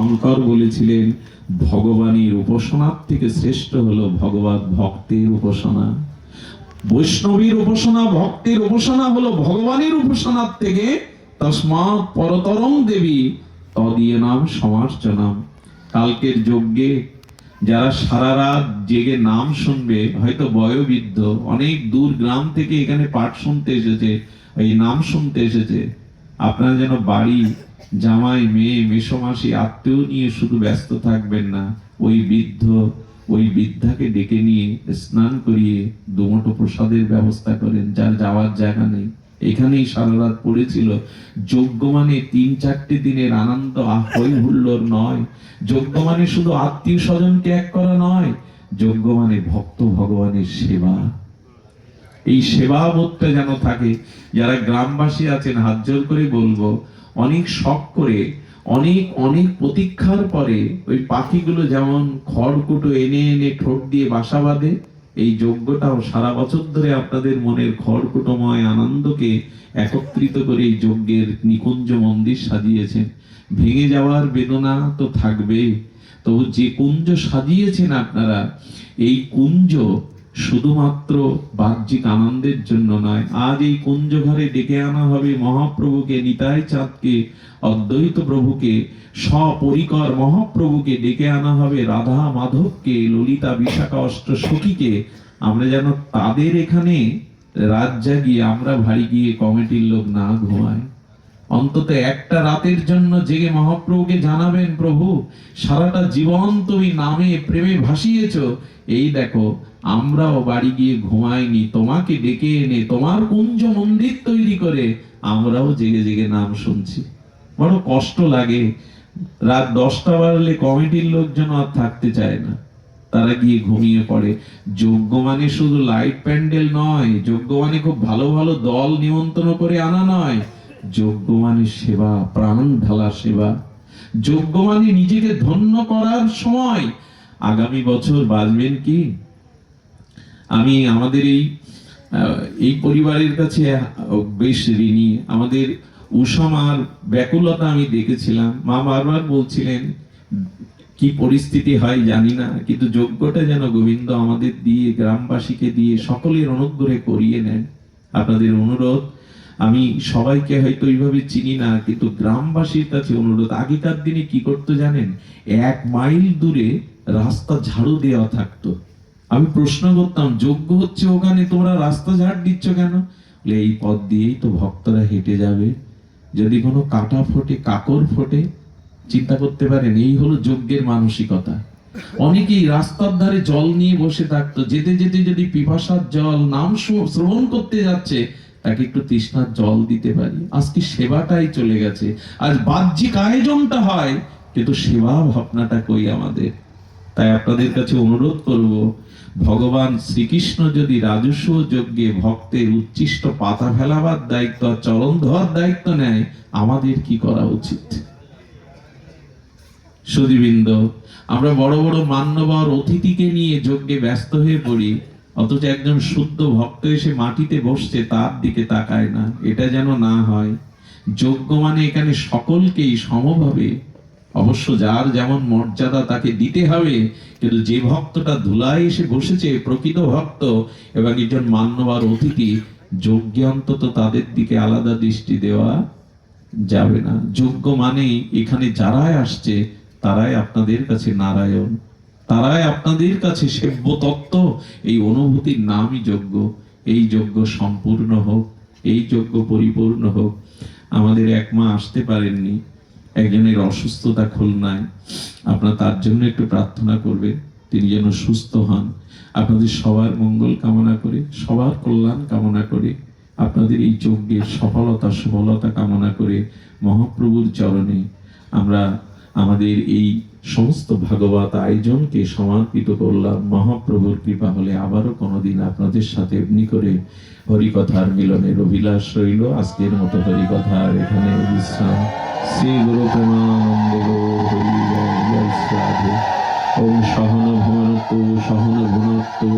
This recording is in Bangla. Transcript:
শঙ্কর বলেছিলেন ভগবানের উপাসনার থেকে শ্রেষ্ঠ হলো ভগবত ভক্তের উপাসনা। বৈষ্ণবীর উপাসনা, ভক্তের উপাসনা হলো ভগবানের উপাসনার থেকে। তস্মাৎ পরতরং দেবী তদীয়নাম সমার্চনাম। কালকের যজ্ঞে যারা সারা রাত জেগে নাম শুনবে, হয়তো বয়োবৃদ্ধ, অনেক দূর গ্রাম থেকে এখানে পাঠ শুনতে এসেছে, এই নাম শুনতে এসেছে, আপনারা যেন বাড়ি জামাই, মেয়ে, মেসোমাসি, আত্মীয় নিয়ে শুধু ব্যস্ত থাকবেন না। ওই বৃদ্ধ, ওই বৃদ্ধাকে ডেকে নিয়ে স্নান করিয়ে দুমুঠো প্রসাদের ব্যবস্থা করেন, যার যাওয়ার জায়গা নেই। এখানেই সারা রাত পড়েছিল। যজ্ঞ মানে ৩-৪ দিনের আনন্দ হই হুল্লোড় নয়। যজ্ঞ মানে শুধু আত্মীয় স্বজনকে এক করা নয়। যজ্ঞ মানে ভক্ত ভগবানের সেবা। এই সেবা বোধটা যেন থাকে। যারা গ্রামবাসী আছেন, হাত জোর করে বলবো, অনেক শখ করে, অনেক অনেক প্রতীক্ষার পরে ওই পাখিগুলো যেমন খড়কুটো এনে এনে ঠোঁট দিয়ে বাসা বাঁধে, এই যজ্ঞটাও সারা বছর ধরে আপনাদের মনের খড়কুটোময় আনন্দকে একত্রিত করে এই যজ্ঞের নিকুঞ্জ মন্দির সাজিয়েছেন। ভেঙে যাওয়ার বেদনা তো থাকবেই, তো যে কুঞ্জ সাজিয়েছেন আপনারা, এই কুঞ্জ শুধুমাত্র বাহ্যিক আনন্দের জন্য নয়। আজ এই কুঞ্জ ঘরে ডেকে আনা হবে মহাপ্রভুকে, নিতাই চাঁদকে, অদ্বৈত প্রভুকে, সপরিকর মহাপ্রভুকে ডেকে আনা হবে, রাধা মাধবকে, ললিতা বিশাখা অষ্টসখীকে। আমরা যেন তাদের এখানে রাত জাগিয়ে, আমরা ভারী গিয়ে কমিটির লোক না ঘুমায়, অন্তত একটা রাতের জন্য জেগে মহাপ্রভুকে জানাবেন, প্রভু সারাটা জীবন তুমি নামে প্রেমে ভাসিয়েছ, এই দেখো আমরাও বাড়ি গিয়ে ঘুমাইনি, তোমাকে ডেকে এনে তোমার কুঞ্জ মন্দির তৈরি করে আমরাও জেগে জেগে নাম শুনছি। বড় কষ্ট লাগে। রাত 10টা বাজলে কমিটির লোকজন আর থাকতে চায় না, তারা গিয়ে ঘুমিয়ে পড়ে। যজ্ঞ মানে শুধু লাইট প্যান্ডেল নয়, যজ্ঞ মানে খুব ভালো ভালো দল নিমন্ত্রণ করে আনা নয়। যজ্ঞ মানে সেবা, প্রাণ ঢালা সেবা। যজ্ঞ মানে নিজেকে ধন্য করার সময়। আগামী বছর বাঁচবেন কি? আমি আমাদের এই পরিবারের কাছে বেশ ঋণী। আমাদের উষামার ব্যাকুলতা আমি দেখেছিলাম। মা বারবার বলছিলেন, কি পরিস্থিতি হয় জানি না, কিন্তু যজ্ঞটা যেন গোবিন্দ আমাদের দিয়ে, গ্রামবাসীকে দিয়ে, সকলের অনুগ্রহে করিয়ে নেন। আপনাদের অনুরোধ, আমি সবাইকে হয়তো এইভাবে চিনি না, কিন্তু গ্রামবাসীর কাছে অনুরোধ। আগেকার দিনে কি করতো জানেন? 1 মাইল দূরে রাস্তা ঝাড়ু দেওয়া থাকতো। আমি প্রশ্ন করতাম, যজ্ঞ হচ্ছে ওখানে তোমরা রাস্তা ঝাড় দিচ্ছ কেন? এই পথ দিয়েই তো ভক্তরা হেঁটে যাবে, যদি কোনো কাটা ফোটে, কাকর ফোটে, চিন্তা করতে পারেন। এই হলো যজ্ঞের মানসিকতা। অনেকেই রাস্তার ধারে জল নিয়ে বসে থাকতো, যেতে যেতে যদি পিপাসার জল, নাম শ্রবণ করতে যাচ্ছে, তাকে একটু তৃষ্ণার জল দিতে পারি। আজকে সেবাটাই চলে গেছে। আজ বাহ্যিক আয়োজনটা হয়, কিন্তু সেবা ভাবনাটা কই আমাদের? তাই আপনাদের কাছে অনুরোধ করব, ভগবান শ্রীকৃষ্ণ যদি রাজস্ব যজ্ঞে ভক্তের উচ্ছিষ্ট পাতা ফেলাবার দায়িত্ব, চরণ ধোয়ার দায়িত্ব নেয়, আমাদের কি করা উচিত? সুধীবৃন্দ, আমরা বড় বড় মান্যবর অতিথিকে নিয়ে যজ্ঞে ব্যস্ত হয়ে পড়ি, অথচ একজন শুদ্ধ ভক্ত এসে মাটিতে বসছে, তার দিকে তাকায় না। এটা যেন না হয়। যজ্ঞ মানে এখানে সকলকেই সমভাবে, অবশ্য যার যেমন মর্যাদা তাকে দিতে হবে, কিন্তু যে ভক্তটা ধুলায় এসে বসেছে, প্রকৃত ভক্ত এবং একজন মান্যবর অতিথি, যজ্ঞে অন্তত তাদের দিকে আলাদা দৃষ্টি দেওয়া যাবে না। যজ্ঞ মানে এখানে যারাই আসছে, তারাই আপনাদের কাছে নারায়ণ, তারাই আপনাদের কাছে সেব্য তত্ত্ব। এই অনুভূতির নামই যজ্ঞ। এই যজ্ঞ সম্পূর্ণ হোক, এই যজ্ঞ পরিপূর্ণ হোক। আমাদের 1 মা আসতে পারেননি, একজনের অসুস্থতা খুলনায়, আপনারা তার জন্য একটু প্রার্থনা করবেন, তিনি যেন সুস্থ হন। আপনাদের সবার মঙ্গল কামনা করে, সবার কল্যাণ কামনা করে, আপনাদের এই যজ্ঞের সফলতা কামনা করে মহাপ্রভুর চরণে আমরা আমাদের এই সমস্ত ভাগবত আয়োজনকে সমর্পিত করলাম। মহাপ্রভুর কৃপা হলে আবারও কোনোদিন আপনাদের সাথে এমনি করে হরিকথার মিলনের অভিলাষ রইল। আজকের মতো হরিকথার এখানে বিশ্রাম। শ্রী গুরু প্রেমানন্দ হরি জয় জয় সাধু। ওম সহন ভুনত্তু সহন ভুনত্তু।